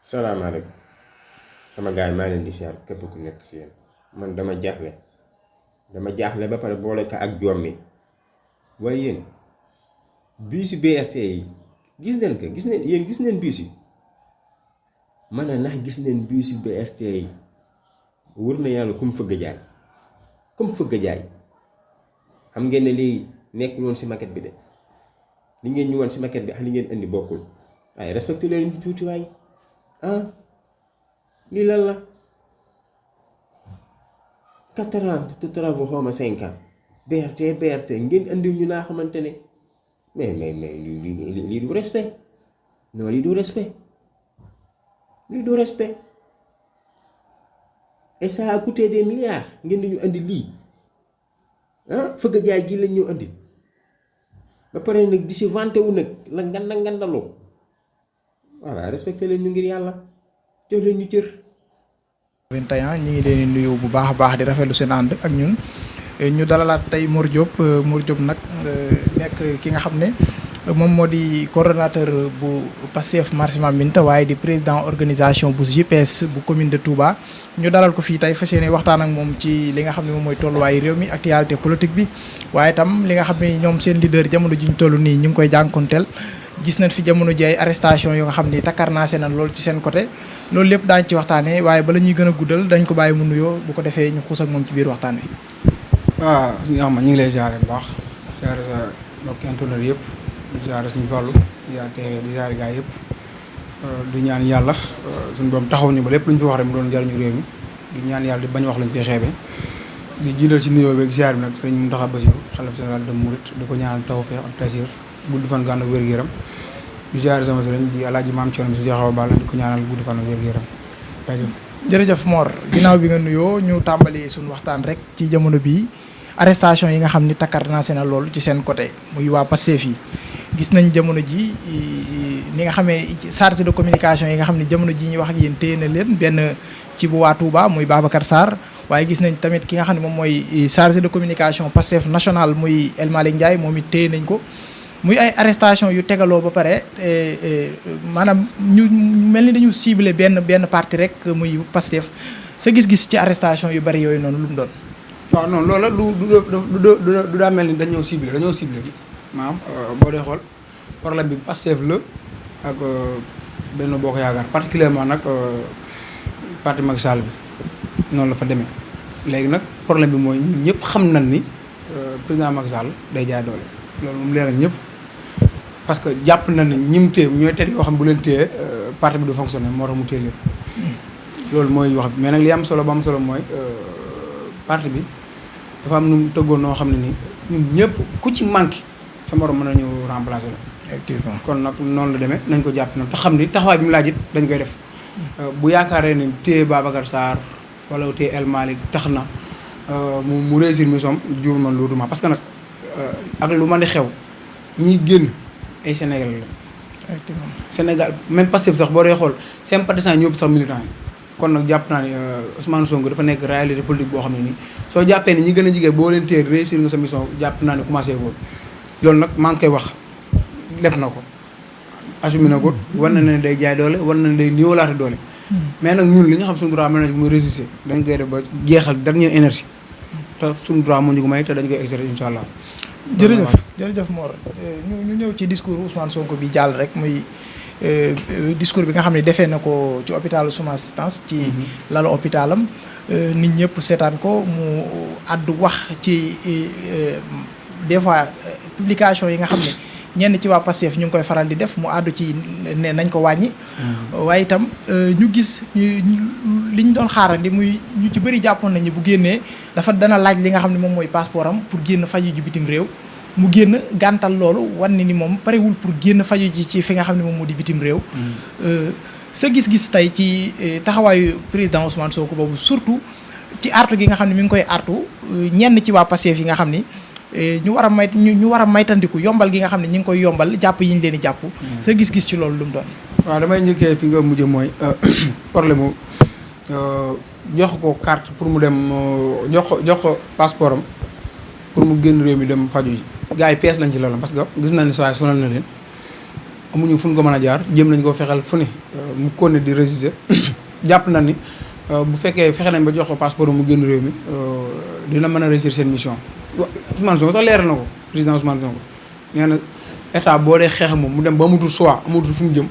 salaamaaleykum sama gaay maa leen di siyaar képp ku nekk ci yéen man dama jaaxle ba pare boole ko ak jommi waaye yéen bus yu BRT yi gis ngeen ko gis ngeen bus yi man na ndax gis ngeen bus yu BRT yi wër na yàlla comme fëgg jaay xam ngeen ne lii nekkul woon si maquette bi de li ngeen ñu woon si maquette bi ak li ngeen indi bokkul waaye respecté leen ñu tuuti waay lii lan la 4 ans te travaux xawma 5 ans BRT ngeen andil ñu laa xamante ne mais lii du respect non lii du respect et ça a coûté des milliards ngeen di ñu andi lii fëgg jaay gi lañ ñu andi ba pare nag di si vanté wu nag la ngandaloo voilà respecté leen ñu ngir yàlla jox leen ñu cër. 21 ñi ngi leen di nuyu bu baax a baax di rafetlu seen ànd ak ñun ñu dalalaat tey Mor Diop nag nekk ki nga xam ne moom moo di coordonnateur bu Pastef Marché Mame Binta waaye di président organisation bu JPS bu commune de Touba. ñu dalal ko fii tey fas yéene waxtaan ak moom ci li nga xam ne moom mooy tolluwaayu réew mi actualité politique bi waaye itam li nga xam ne ñoom seen leader jamono ji ñu toll nii ñu ngi koy jànkonteel. gis nañ fi jamono ji ay arrestation yoo nga xam ni takkarnaase na loolu ci seen côté loolu lépp daañu ci waxtaanee waaye bala ñuy gën a guddal dañ ko bàyyi mu nuyoo bu ko defee ñu xuus ak moom ci biir waxtaan wi. waaw suñu xam ñu ngi lay ziare bu baax ziare sa mbokki internet yëpp di ziare suñu fàllu di ziare TV di ziare gars yëpp di ñaan yàlla suñu doom taxaw ñu ba lépp lu ñu fi wax rek mu doon jariñu réew mi di ñaan yàlla di bañ wax lañ koy xeebe di jiital ci nuyoo beeg ziare bi nag sëriñ Mountakha Bassirou xalifa général des mourides di ko ñaanal tawfeex ak taysiir gudd fan gu ànd ak wér-gu-yaram di ziare sama sëriñ di alaaji maam Thierno si Cheikh Awa Balla di ko ñaanal gudd fan ak wér-gu-yaram jaajëf. jërëjëf Mor ginnaaw bi nga nuyoo ñu tàmbali suñu waxtaan rek ci jamono bii arrestation yi nga xam ni takkarnaase na lool ci seen côté muy waa Pastef yi gis nañ jamono ji ni nga xamee chargé de communication yi nga xam ne jamono ji ñu wax ak yéen téye na leen benn ci bu waa Touba muy Babacar Sarr waaye gis nañ tamit ki nga xam ne moom mooy chargé de communication Pastef national muy El Malick Ndiaye moom it téye nañ ko. muy ay arrestation yu tegaloo ba pare maanaam ñu mel ni dañu ciblé benn parti rek muy Pastef sa gis-gis ci arrestation yu bari yooyu noonu lu mu doon. waaw non loola du daa mel ni dañoo ciblé maanaam boo dee xool problème bi Pastef la ak Benno Bokk Yaakaar particulièrement nag parti Macky Sall bi noonu la fa demee léegi nag problème bi mooy ñun ñëpp xam nañ ni président Macky Sall day jaay doole loolu moom leeral ñëpp. parce que jàpp na ne ñim téye ñooy tedd yoo xam bu leen téye parti bi du fonctionner moo tax mu téye leen loolu mooy wax bi mais nag li am solo ba am solo mooy parti bi dafa am nu mu tëggoon noo xam ne nii ñun ñëpp ku ci manqué sa morom mën nañu remplacer la. effectivement kon nag noonu la demee nañ ko jàpp nag te xam ni taxawaay bi mu laaj it dañ koy def bu yaakaaree ne téye Babacar Sarr wala téye El Malick tax na mu réussir mission jur man lootuma parce que nag ak lu mën di xew ñiy génn. ay Sénégal la. effectivement Sénégal même Pastef sax boo dee xool sympathisant ñëpp sax militant yi kon nag jàpp naa ne Ousmane Sonko dafa nekk réalité politique boo xam ne nii soo jàppee ne ñi gën a jigéen boo leen téye réussir nga sa mission jàpp naa ne commencé ko loolu nag maa ngi koy wax def na ko assumé na ko war na ne day jaay doole war na ne day néewlaate doole mais nag ñun li ñu xam suñu droit mën nañu ko muy résister dañ koy def ba jeexal dernière énergie te suñu droit moo ñu ko may te dañ koy exercer incha allah. jërëjëf Mor ñu ñëw ci discours Ousmane Sonko bi jàll rek muy discours bi nga xam ne defee na ko ci hôpital Suma Assistance ci lalu hôpitalam nit ñëpp seetaan ko mu àddu wax ci des fois publication yi nga xam ne ñenn ci waa Pastef ñu ngi koy faral di def mu àddu ci ne nañ ko wàññi waaye itam ñu gis li ñu doon xaarandi muy ñu ci bëri jàppoon nañu bu génnee dana laaj li nga xam ne moom mooy passeport am pour génn faju ji bitim réew mu génn gàntal loolu wan ni moom parewul pour génn faju ji ci fi nga xam ne moom moo di bitim réew sa gis-gis tey ci taxawaayu président Ousmane Sonko boobu surtout ci artu gi nga xam ne mi ngi koy artu ñenn ci waa Pastef yi nga xam ni ñu war a maytandiku yombal gi nga xam ne ñi ngi koy yombal jàpp yi ñu leen di jàpp sa gis-gis ci loolu lu mu doon. waaw damay njëkkee fi nga mujjee mooy problème mu jox ko carte pour mu dem jox ko passeport am pour mu génn réew mi dem faju ji gars yi pees lañ ci loolu parce que gis nañ ne saa sonal na leen amuñu fu ñu ko mën a jaar jéem nañ ko fexeel fu ne mu continuer di résister jàpp na ni bu fekkee fexe nañ ba jox ko passeport mu génn réew mi dina mën a réussir seen mission. Ousmane Sonko sax leeral na ko président Ousmane Sonko nee na état boo dee xeex moom mu dem ba amatul choix amatul fu mu jëm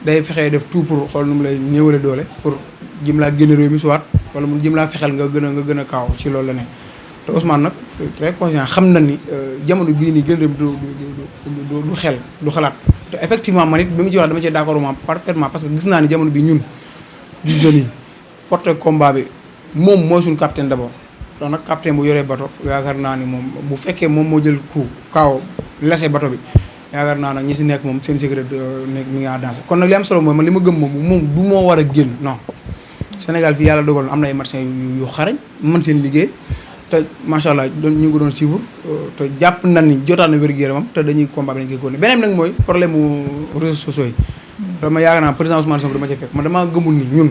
day fexee def tout pour xool nu mu lay ñëwale doole pour jëm laa génn réew mi soit wala mu jëm laa fexeel nga gën a kaaw ci loolu la ne. te Ousmane nag très conscient xam na ni jamono bii nii gën réew du xel du xalaat te effectivement man it bi mu ci wax dama cee d'accord moom parfaitement parce que gis naa ni jamono bi ñun du jeunes yi porte combat bi moom mooy suñu capitaine d'abord. donc nag capitaine bu yoree bato yaakaar naa ni moom bu fekkee moom moo jël coup kaaw lase bato bi yaakaar naa nag ñi si nekk moom seen secret nekk mi ngi en danger kon nag li am solo mooy man li ma gëm moom du moo war a génn non Sénégal fii yàlla dogal na am na ay médecins yu xarañ mën seen liggéey te macha allah ñu ngi ko doon suivre te jàpp nañ ni jotaan na wér-gu-yaramam te dañuy combat bi dañ koy góor beneen nag mooy problème mu réseaux sociaux yi dama yaakaar naa président Ousmane Sonko dama ca fekk man damaa gëmul ni ñun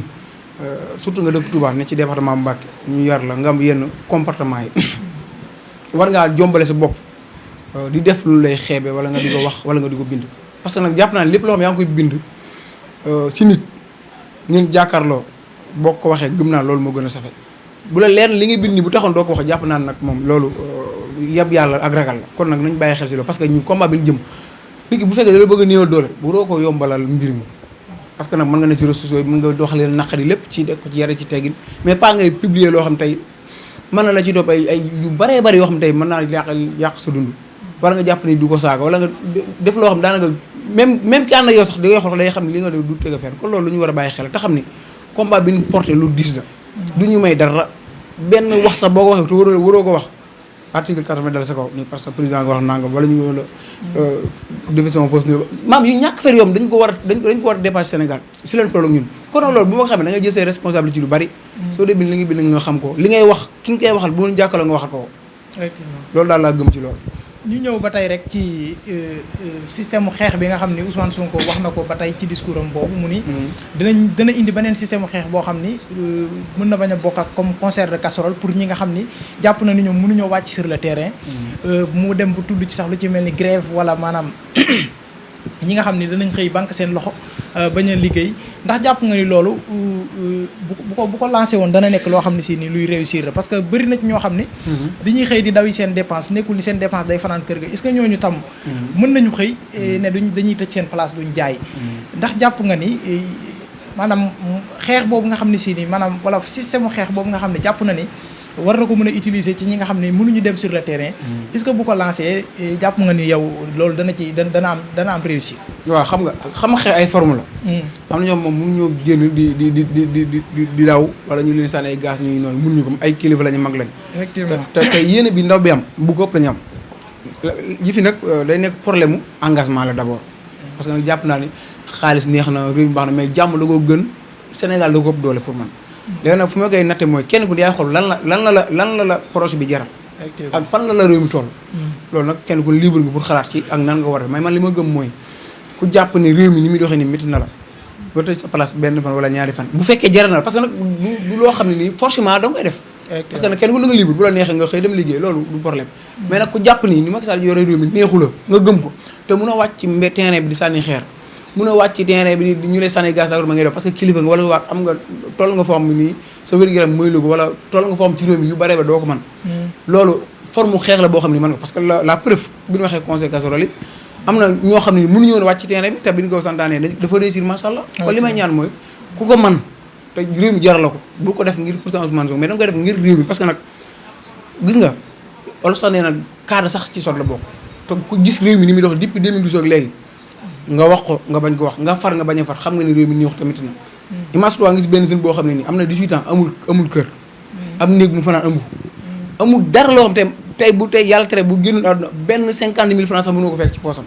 surtout nga dëkk Touba ne ci département Mbacké ñu yar la nga am yenn comportement yi war ngaa jombale sa bopp di def lu lay xeebe wala nga di ko wax wala nga di ko bind parce que nag jàpp naa ne lépp loo xam yaa ngi koy bind si nit ngeen jàkkaarloo boo ko waxee gëm naa loolu moo gën a safe bu la leer li ngay bind ni bu taxoon doo ko wax jàpp naa nag moom loolu yab yàlla ak ragal la kon nag nañ bàyyi xel si loolu parce que ñun combat bi ñu jëm nit ki bu fekkee da la bëgg a néewal doole bu doo ko yombalal mbir mi parce que nag mën nga ne ci réseaux sociaux yi mën nga doxalee naqari lépp ci def ko ci yare ci teggin mais pas ngay publier loo xam tey mën na la ci topp ay yu baree bari yoo xam tey mën naa yàq sa dund wala nga jàpp ni du ko saaga wala nga def loo xam daanaka même ki ànd ak yow sax da ngay xool day xam ne li nga def du tëgg fenn kon loolu lu ñu war a bàyyi xel te xam ni combat bi ñu porté lu diis la du ñu may dara benn wax sax boo ko waxee te waroo ko wax article 80 dal sa kaw ni parce que président nga wax nangam wala ñu la définition fausse maam yu ñàkk fer yoom dañ ko war a dépasser Sénégal si leen toll ak ñun kon nag loolu bu ma ko xamee da ngay jël say responsabilité ci lu bari soo dee bind li nga bind nga xam ko li ngay wax ki nga koy waxal bu mu jàkkaloo nga waxal ko loolu daal laa gëm ci loolu ñu ñëw ba tey rek ci système mu xeex bi nga xam ni Ousmane Sonko wax na ko ba tey ci discours am boobu mu ni dana indi beneen système mu xeex boo xam ni mën na bañ a bokk ak comme concert de casserole pour ñi nga xam ni jàpp na ni ñoom mënuñoo wàcc sur le terrain mu dem bu tudd ci sax lu ci mel ni grève wala maanaam ñi nga xam ni danañ xëy banque seen loxo bañ a liggéey ndax jàpp nga ni loolu bu ko lancé woon dana nekk loo xam ne si ni luy réussir la parce que bëri na ci ñoo xam ni dañuy xëy di daw yi seen dépense nekkul ni seen dépense day fanaan kër ga est-ce que ñooñu tam mën nañu xëy ne dañuy tëj seen place duñ jaay ndax jàpp nga ni maanaam xeex boobu nga xam ne si ni maanaam wala système u xeex boobu nga xam ne jàpp na ni war na ko mën a utiliser ci ñi nga xam ne mënuñu dem sur le terrain est-ce que bu ko lancé jàpp nga ni yow loolu dana am réussir waaw xam nga xeex ay forme la am na ñoom moom mënuñoo génn di daw wala ñu leen sànni ay gaz ñuy nooy mënuñu ko ay kilifa lañu mag lañ effectivement te yéene bi ndaw bi am bu ko ëpp lañu am yi fi nag day nekk problème mu engagement la d'abord parce que nag jàpp naa ni xaalis neex na réew mi baax na mais jàmm da ko gën Sénégal da ko ëpp doole pour man léegi nag fu ma koy natte mooy kenn ku ne yaay xool lan la projet bi jaral ak fan la réew mi toll loolu nag kenn ku libre nga pour xalaat ci ak nan nga war a mais man li ma gëm mooy ku jàpp ne réew mi ni muy doxee ni métti na la ba tëj sa place benn fan wala ñaari fan bu fekkee jaral na la parce que nag du loo xam ne nii forcément da nga koy def parce que nag kenn ku ne nga libre bu la neexee nga xëy dem liggéey loolu du problème mais nag ku jàpp nii ni Macky Sall yore réew mi neexu la nga gëm ko te mun a wàcc ci terrain bi di sànni xeer mun a wàcc ci terrain bi ñu lay sànni gaz ma ngay def parce que kilifa nga wala waat am nga toll nga foo xam nii sa wér-gu-yaram mooy lu ko wala toll nga foo xam ci réew mi yu bare ba doo ko mën loolu forme xeex la boo xam ne mën nga parce que la preuve bi ñu waxee conseil casserole yi am na ñoo xam ne mënuñu woon wàcc ci terrain bi te bi ñu ko santaane dafa réussir macha allah kon li may ñaan mooy ku ko man te réew mi jaral la ko bu ko def ngir président Ousmane Sonko mais da nga koy def ngir réew mi parce que nag gis nga olof sax nee na cadre sax ci sot la bokk te ku gis réew mi ni muy dox depuis 2012 ak léegi nga wax ko nga bañ ko wax nga far nga bañ a far xam nga ne réew mi nii wax tamit na image toi nga gis benn jeune boo xam ne nii am na 18 ans amul kër am néeg mu fanaan amul dara loo xam tey yàlla tere bu génnoon àdduna benn 50 000 francs sax mënoo ko fekk ci poosam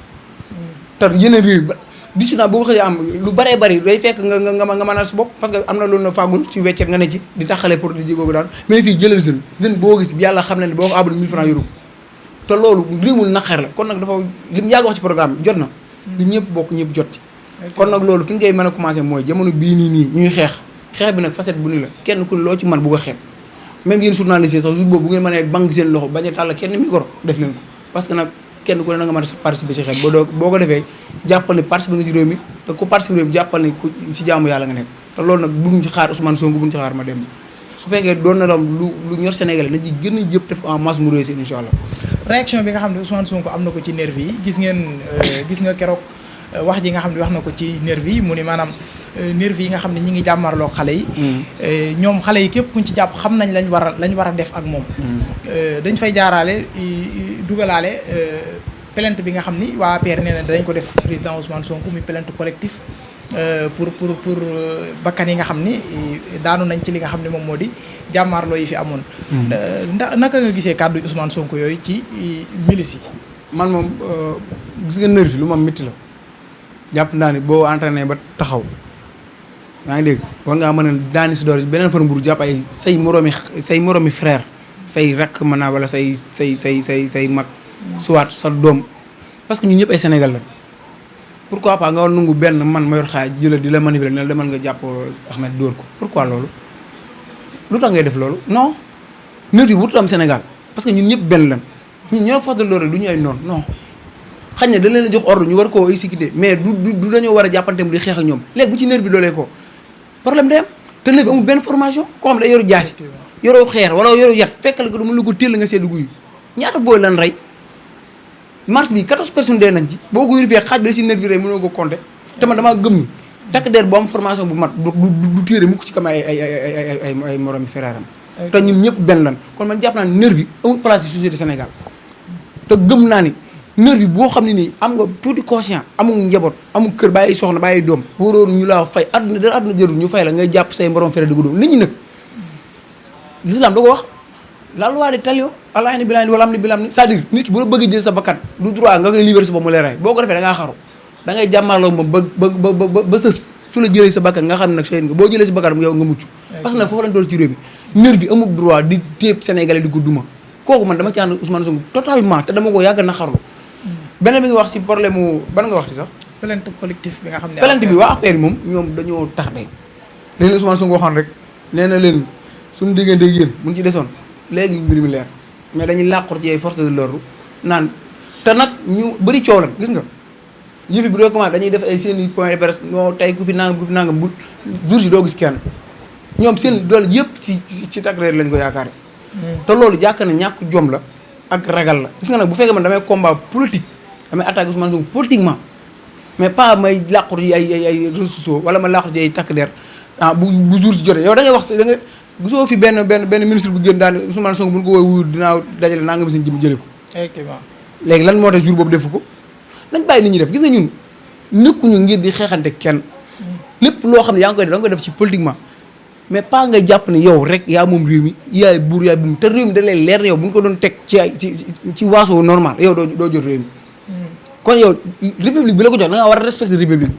te yeneen réew ba 18 ans boo ko xëyee am lu baree bari day fekk nga mënal sa bopp parce que am na loolu na fàggul ci weccet nga ne ci di taxalee pour di jigoogu daal mais fii jëlal jeune boo gis yàlla xam na ne boo ko abal 1000 francs yoru te loolu réewul naqar la kon nag dafa li mu yàgg wax ci programme jot na li ñëpp bokk ñëpp jot ci kon nag loolu fi ngay mën a commencé mooy jamono bii nii ñuy xeex bi nag facette bu ni la kenn ku ne loo ci man bu ko xeeb même yéen journaliste sax jour boobu bu ngeen mënee banque seen loxo bañ a tàll kenn micro def leen ko parce que nag kenn ku ne na nga mën a participer ci xeet boo ko defee jàppal ni participer nga ci réew mi te ku participer réew mi jàppal ni ku ci jaamu yàlla nga nekk te loolu nag buñ ci xaar Ousmane Sonko buñ ci xaar ma dem su fekkee doon na lam lu ñor Sénégalais na ci gën a jëpp def en masse mu réussir incha allah. réaction bi nga xam ne Ousmane Sonko am na ko ci nervi yi gis nga keroog wax ji nga xam ne wax na ko ci nervi yi mu ni maanaam nervi yi nga xam ne ñi ngi jàmmarloo xale yi ñoom xale yi képp kuñ ci jàpp xam nañ lañ war a def ak moom dañ fay jaaraale dugalaale plainte bi nga xam ni waa APR nee na dañ ko def président Ousmane Sonko muy plainte collectif pour bakkan yi nga xam ni daanu nañ ci li nga xam ne moom moo di jàmmaarloo yi fi amoon naka nga gisee kàddu Ousmane Sonko yooyu ci milice yi man moom gis nga nervi lu ma métti la jàpp naa ni boo entraîné ba taxaw yaa ngi dégg war ngaa mën a daani si door beneen fan mburu jàpp ay say moroomi frère say rakk mën naa wala say mag soit sa doom parce que ñun ñëpp ay Sénégal la pourquoi pas nga nungu benn man ma yor xaaj jëla di la manipuler ne la demal nga jàpp Ahmed dóor ko pourquoi loolu lu tax ngay def loolu non nervi yi wurtu am Sénégal parce que ñun ñëpp benn lan ñun ñoo force de l'ordre du ñu ay noonu non xañ na dañ leen a jox ordre ñu war koo exécuter mais du dañoo war a jàppante mu di xeex ak ñoom léegi bu ci nervi doolee ko problème day am te nervi amul benn formation koo xam ne day yoru jaasi yoroo xeer wala yoroo yat fekkal ko du mën la ko téel nga seddu guy ñaata booy lan rey marche bi 14 personnes dee nañ ci boo ko vérifié xaaj bi si nervi rey mënoo ko compter te man damaa gëm ni takk der bu am formation bu mat du téere mukk ci kam ay moromi feraaram te ñun ñëpp benn lan kon man jàpp naa ne nervi amul place ci société Sénégal te gëm naa ni nervi boo xam ne nii am nga tuuti conscient amul njaboot amul kër bàyyi soxna bàyyi doom waroon ñu laa fay àdduna dara àdduna jërul ñu fay la ngay jàpp say morom fere dugg doom nit ñi nag l'islam da ko wax la loi de talio allah ni bilaani wala am ni bilam ni c'est-à-dire nit ki bu la bëgg jël sa bakkan du droit nga koy libéré sa bopp mu lay rey boo ko defee da ngaa xaru da ngay jàmmaarloo moom ba sës su la jëlee sa bakkan nga xam ne nag seen nga boo jëlee sa bakkan yow nga mucc parce que nag foofu lañ doon ci réew mi nervi amul droit di téeb sénégalais di ko duma kooku man dama ci ànd Ousmane Sonko totalement te dama ko yàgg na xarlu beneen bi nga wax si problème mu ban nga wax ci sax plainte collectif bi nga xam ne plainte bi waa APR moom ñoom dañoo tardé léegi Ousmane Sonko waxoon rek nee na leen suñu diggante yéen buñ ci desoon léegi mbir mi leer mais dañuy làqur ci ay force de l'ordre naan te nag ñu bëri coow lan gis nga yëfi bi doo commencé dañuy def ay seen point de presse non tey ku fi nangam bu jour si doo gis kenn ñoom seen doole yëpp ci takk reer lañ ko yaakaare te loolu jàkk na ñàkk jom la ak ragal la gis nga nag bu fekkee man damay combat politique damay attaqué Ousmane Sonko politiquement mais pas may làqur yi ay réseaux sociaux wala ma làqur ci ay takk der bu jour si jotee yow da ngay wax da nga gisoo fi benn ministre bu gën daan Ousmane Sonko bu ñu ko woowee wuyu dinaa dajale naa nga seen jëm jëlee ko. effectivement léegi lan moo tax jour boobu defu ko nañ bàyyi nit ñi def gis nga ñun nekkuñu ngir di xeexante kenn lépp loo xam ne yaa ngi koy def da nga koy def ci politiquement mais pas nga jàpp ne yow rek yaa moom réew mi yaay buur yaay buum te réew mi da lay leer ne yow bu ñu ko doon teg ci waaso normal yow doo jot réew mi kon yow république bi la ko jox da ngaa war a respecter république bi